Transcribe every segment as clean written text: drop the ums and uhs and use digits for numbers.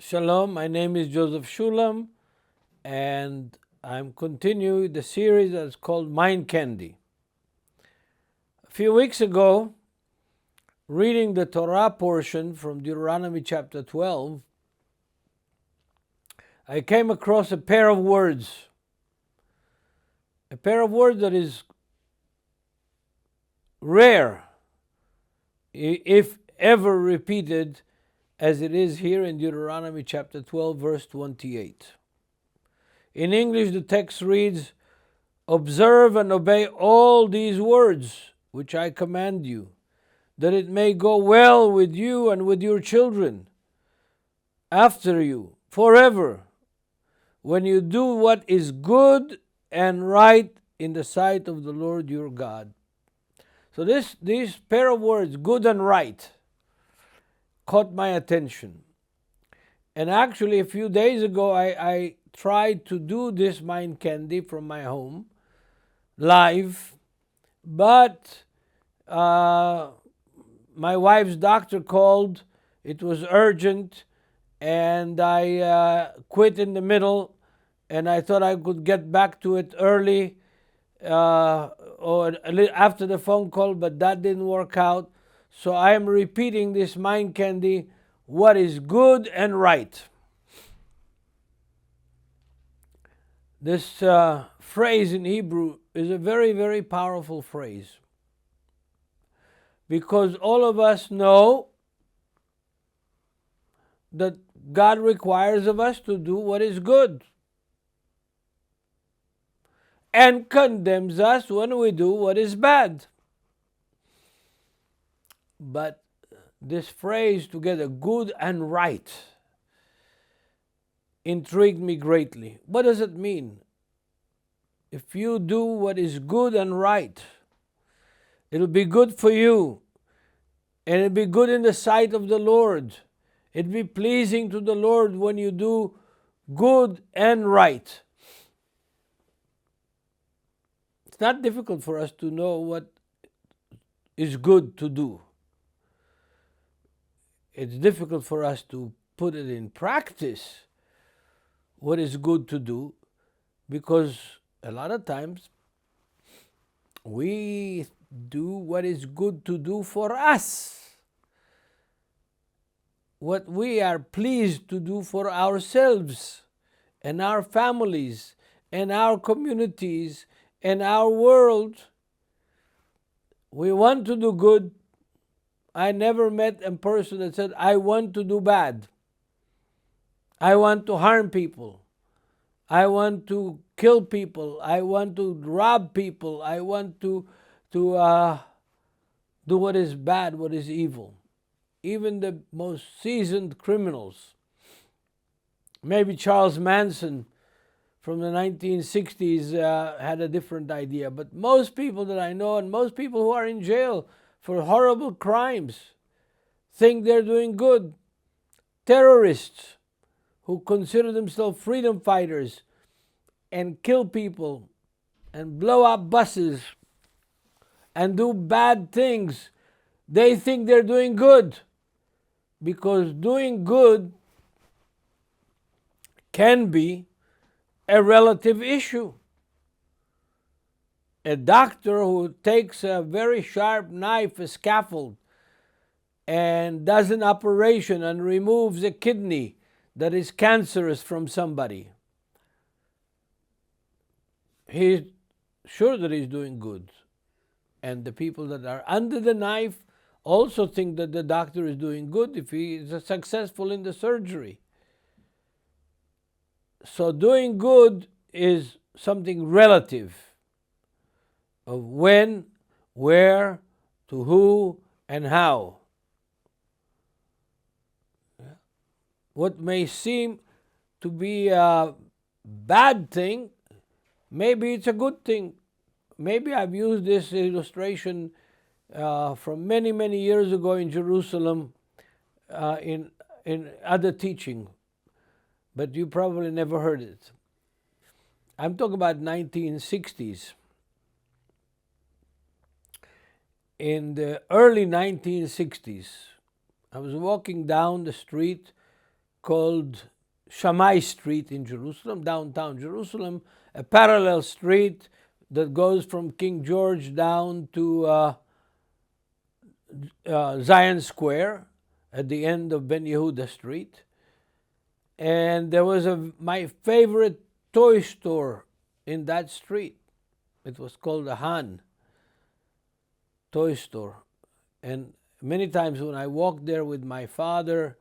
Shalom, my name is Joseph Shulam, and I'm continuing the series that's called Mind Candy. A few weeks ago, reading the Torah portion from Deuteronomy chapter 12, I came across a pair of words. A pair of words that is rare, if ever repeated, as it is here in Deuteronomy chapter 12, verse 28. In English, the text reads, "Observe and obey all these words which I command you, that it may go well with you and with your children after you forever, when you do what is good and right in the sight of the Lord your God." So these pair of words, good and right, caught my attention. And actually, a few days ago, I tried to do this mind candy from my home, live, but my wife's doctor called. It was urgent, and I quit in the middle, and I thought I could get back to it early or after the phone call, but that didn't work out. So I am repeating this mind candy, what is good and right. This phrase in Hebrew is a very, very powerful phrase, because all of us know that God requires of us to do what is good and condemns us when we do what is bad. But this phrase together, good and right, intrigued me greatly. What does it mean? If you do what is good and right, it'll be good for you, and it'll be good in the sight of the Lord. It'll be pleasing to the Lord when you do good and right. It's not difficult for us to know what is good to do. It's difficult for us to put it in practice, what is good to do, because a lot of times we do what is good to do for us, what we are pleased to do for ourselves and our families and our communities and our world. We want to do good. I never met a person that said, I want to do bad. I want to harm people. I want to kill people. I want to rob people. I want to do what is bad, what is evil. Even the most seasoned criminals. Maybe Charles Manson from the 1960s had a different idea. But most people that I know, and most people who are in jail for horrible crimes, think they're doing good. Terrorists who consider themselves freedom fighters and kill people and blow up buses and do bad things, they think they're doing good, because doing good can be a relative issue. A doctor who takes a very sharp knife, a scaffold, and does an operation and removes a kidney that is cancerous from somebody, he's sure that he's doing good. And the people that are under the knife also think that the doctor is doing good if he is successful in the surgery. So doing good is something relative of when, where, to who, and how. What may seem to be a bad thing, maybe it's a good thing. Maybe I've used this illustration from many, many years ago in Jerusalem in other teaching, but you probably never heard it. I'm talking about 1960s. In the early 1960s, I was walking down the street called Shammai Street in Jerusalem, downtown Jerusalem, a parallel street that goes from King George down to Zion Square at the end of Ben Yehuda Street. And there was my favorite toy store in that street. It was called the Han toy store. And many times when I walked there with my father,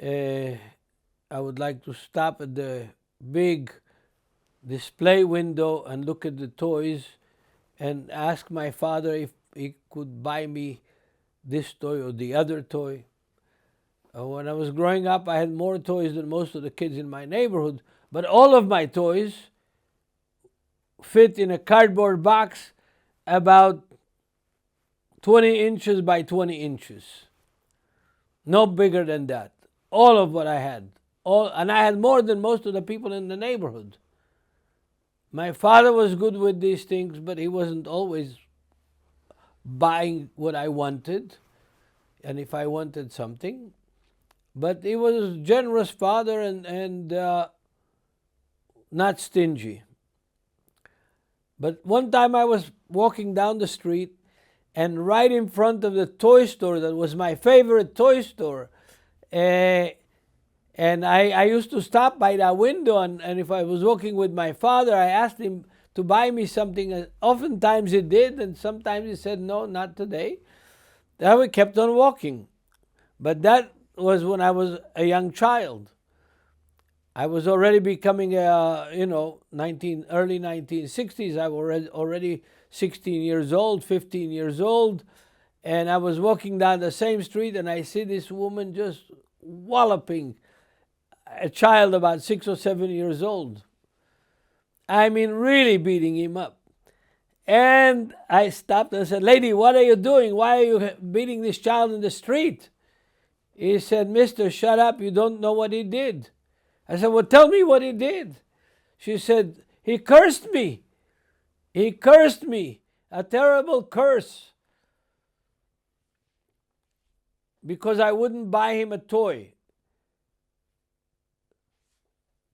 I would like to stop at the big display window and look at the toys and ask my father if he could buy me this toy or the other toy. When I was growing up, I had more toys than most of the kids in my neighborhood, but all of my toys fit in a cardboard box about 20 inches by 20 inches. No bigger than that. All of what I had. And I had more than most of the people in the neighborhood. My father was good with these things, but he wasn't always buying what I wanted, and if I wanted something. But he was a generous father and not stingy. But one time I was walking down the street, and right in front of the toy store that was my favorite toy store, and I used to stop by that window, and if I was walking with my father, I asked him to buy me something. And oftentimes he did, and sometimes he said, no, not today. Then we kept on walking. But that was when I was a young child. I was already becoming early 1960s. I was already 16 years old, 15 years old, and I was walking down the same street, and I see this woman just walloping a child about 6 or 7 years old. I mean, really beating him up. And I stopped and said, lady, what are you doing? Why are you beating this child in the street? He said, mister, shut up. You don't know what he did. I said, well, tell me what he did. She said, he cursed me. He cursed me. A terrible curse. Because I wouldn't buy him a toy.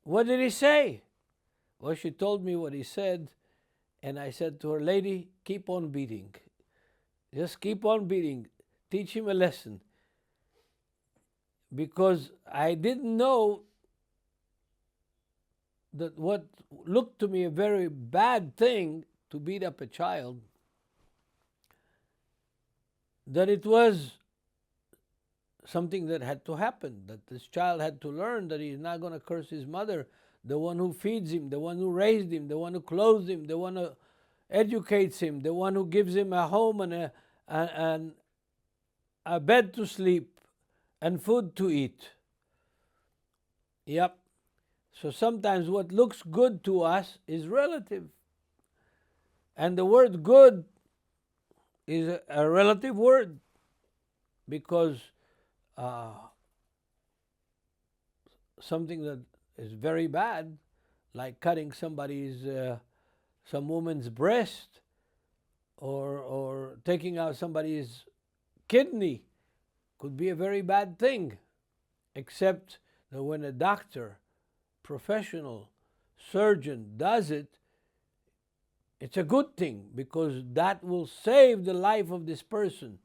What did he say? Well, she told me what he said. And I said to her, lady, keep on beating. Just keep on beating. Teach him a lesson. Because I didn't know that what looked to me a very bad thing, to beat up a child, that it was something that had to happen, that this child had to learn that he's not going to curse his mother, the one who feeds him, the one who raised him, the one who clothes him, the one who educates him, the one who gives him a home and a bed to sleep and food to eat. Yep. So sometimes what looks good to us is relative. And the word good is a relative word, because something that is very bad, like cutting some woman's breast, or taking out somebody's kidney, could be a very bad thing, except that when a doctor, professional, surgeon does it, it's a good thing, because that will save the life of this person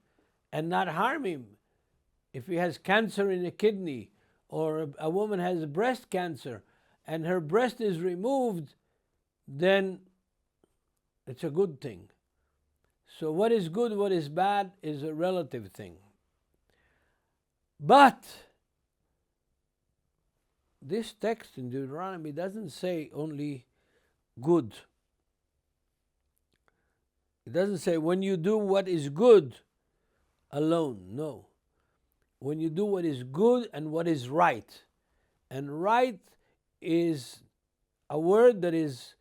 and not harm him. If he has cancer in the kidney, or a woman has breast cancer and her breast is removed, then it's a good thing. So what is good, what is bad is a relative thing. But this text in Deuteronomy doesn't say only good. It doesn't say when you do what is good alone. No. When you do what is good and what is right. And right is a word that is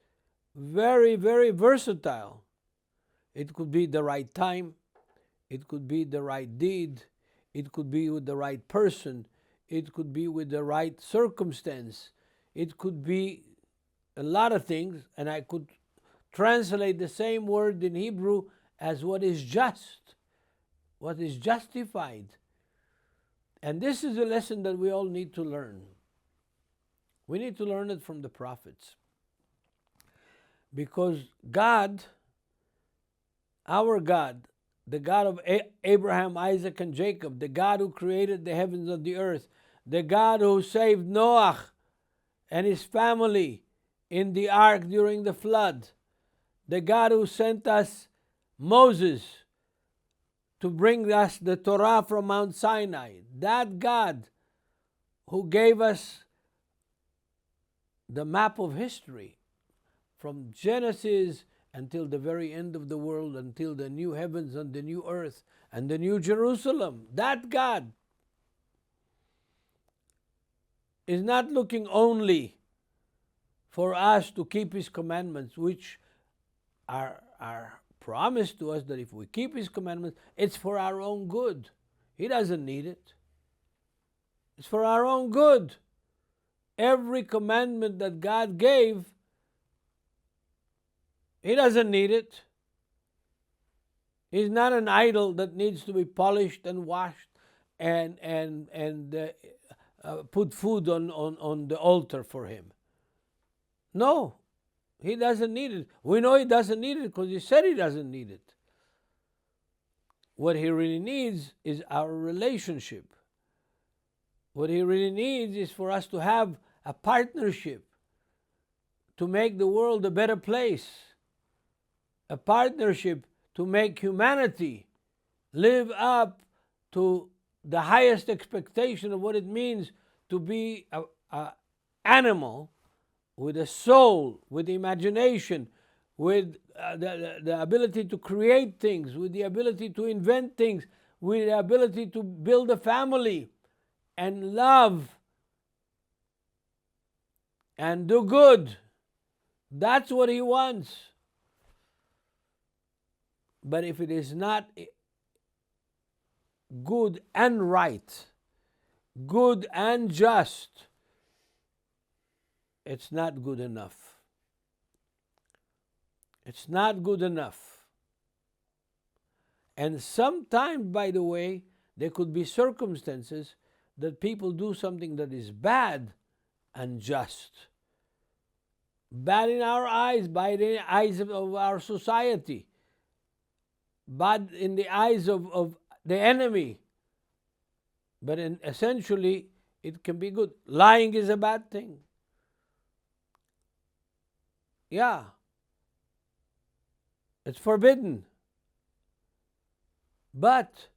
very, very versatile. It could be the right time. It could be the right deed. It could be with the right person. It could be with the right circumstance. It could be a lot of things, and I could translate the same word in Hebrew as what is just, what is justified. And this is a lesson that we all need to learn. We need to learn it from the prophets. Because God, our God, the God of Abraham, Isaac, and Jacob, the God who created the heavens and the earth, the God who saved Noah and his family in the ark during the flood, the God who sent us Moses to bring us the Torah from Mount Sinai, that God who gave us the map of history from Genesis until the very end of the world, until the new heavens and the new earth and the new Jerusalem, that God is not looking only for us to keep His commandments, which are promised to us that if we keep His commandments, it's for our own good. He doesn't need it. It's for our own good. Every commandment that God gave, He doesn't need it. He's not an idol that needs to be polished and washed and put food on the altar for Him. No, He doesn't need it. We know He doesn't need it because He said He doesn't need it. What He really needs is our relationship. What He really needs is for us to have a partnership to make the world a better place. A partnership to make humanity live up to the highest expectation of what it means to be an animal with a soul, with imagination, with the ability to create things, with the ability to invent things, with the ability to build a family and love and do good. That's what He wants. But if it is not good and right, good and just, it's not good enough. It's not good enough. And sometimes, by the way, there could be circumstances that people do something that is bad and just. Bad in our eyes, bad in the eyes of our society, bad in the eyes of the enemy. But essentially, it can be good. Lying is a bad thing. Yeah. It's forbidden. But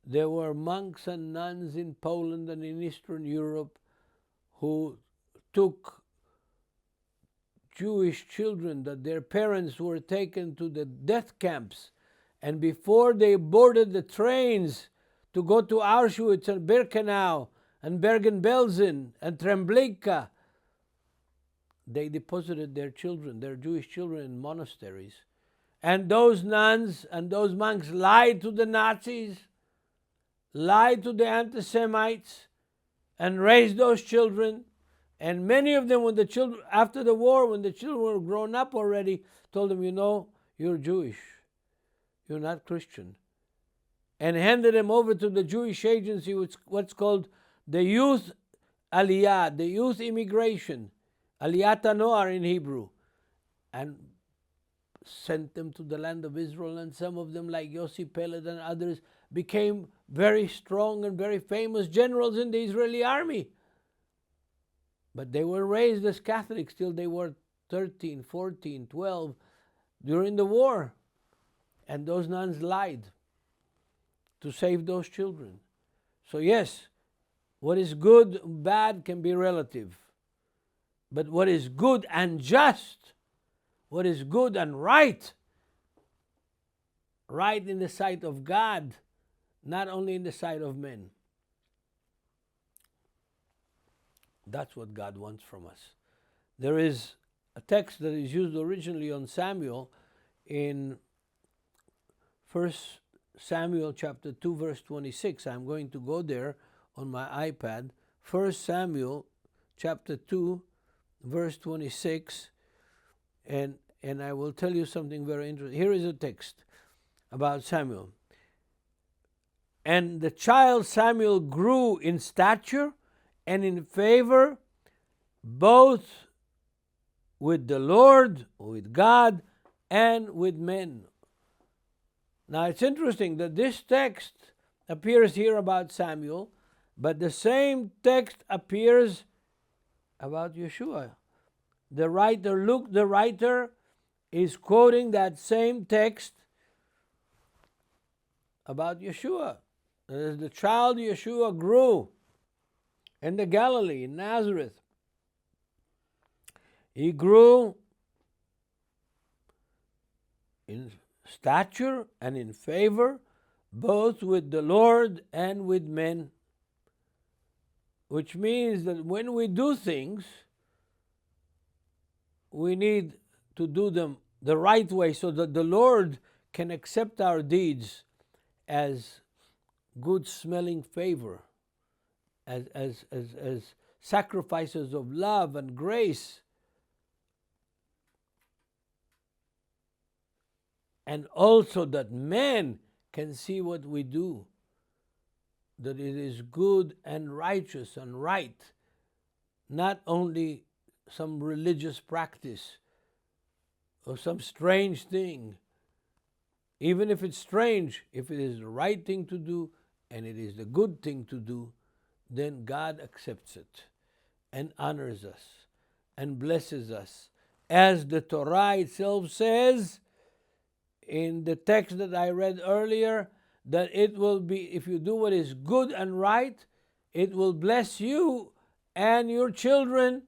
there were monks and nuns in Poland and in Eastern Europe who took Jewish children that their parents were taken to the death camps, and before they boarded the trains to go to Auschwitz and Birkenau and Bergen-Belsen and Treblinka, they deposited their children, their Jewish children, in monasteries. And those nuns and those monks lied to the Nazis, lied to the anti-Semites, and raised those children. And many of them, when the children, after the war, when the children were grown up already, told them, you're Jewish. You're not Christian. And handed them over to the Jewish agency, what's called the youth aliyah, the youth immigration, aliyat noar in Hebrew, and sent them to the land of Israel. And some of them, like Yossi Peled and others, became very strong and very famous generals in the Israeli army. But they were raised as Catholics till they were 13, 14, 12 during the war. And those nuns lied to save those children. So yes, what is good, bad can be relative. But what is good and just, what is good and right, right in the sight of God, not only in the sight of men. That's what God wants from us. There is a text that is used originally on Samuel in 1 Samuel chapter 2 verse 26. I'm going to go there on my iPad. 1 Samuel chapter 2 verse 26. And I will tell you something very interesting. Here is a text about Samuel. And the child Samuel grew in stature and in favor, both with the Lord, with God, and with men. Now it's interesting that this text appears here about Samuel, but the same text appears about Yeshua. The writer, Luke, the writer, is quoting that same text about Yeshua. As the child Yeshua grew in the Galilee, in Nazareth, he grew in stature and in favor, both with the Lord and with men. Which means that when we do things, we need to do them the right way so that the Lord can accept our deeds as good smelling favor, as sacrifices of love and grace. And also that men can see what we do, that it is good and righteous and right, not only some religious practice or some strange thing. Even if it's strange, if it is the right thing to do and it is the good thing to do, then God accepts it and honors us and blesses us. As the Torah itself says in the text that I read earlier, that it will be, if you do what is good and right, it will bless you and your children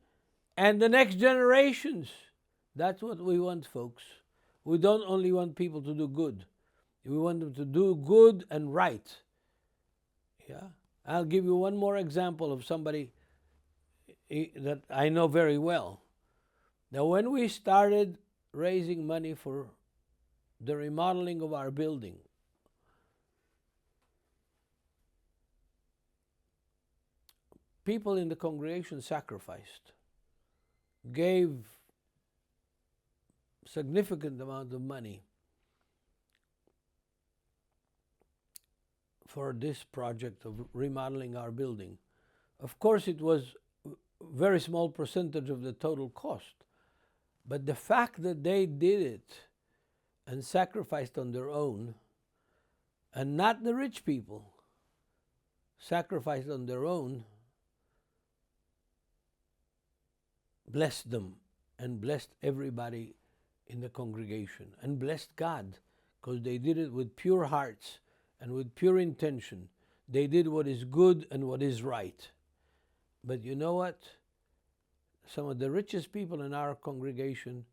and the next generations. That's what we want, folks. We don't only want people to do good. We want them to do good and right. Yeah. I'll give you one more example of somebody that I know very well. Now, when we started raising money for the remodeling of our building, people in the congregation sacrificed, gave significant amount of money for this project of remodeling our building. Of course, it was a very small percentage of the total cost, but the fact that they did it and sacrificed on their own, and not the rich people, sacrificed on their own, blessed them and blessed everybody in the congregation and blessed God, because they did it with pure hearts and with pure intention. They did what is good and what is right. But you know what? Some of the richest people in our congregation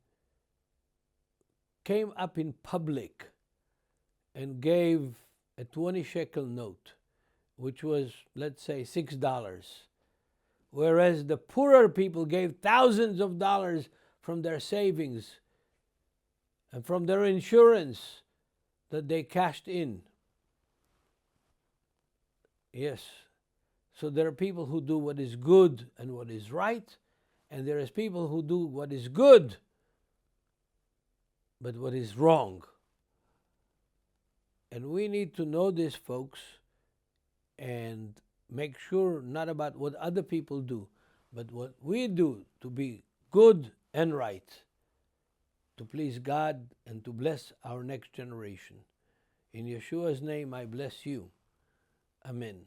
came up in public and gave a 20 shekel note, which was, let's say, $6. Whereas the poorer people gave thousands of dollars from their savings and from their insurance that they cashed in. Yes. So there are people who do what is good and what is right, and there is people who do what is good but what is wrong. And we need to know this, folks, and make sure not about what other people do, but what we do to be good and right, to please God and to bless our next generation. In Yeshua's name, I bless you. Amen.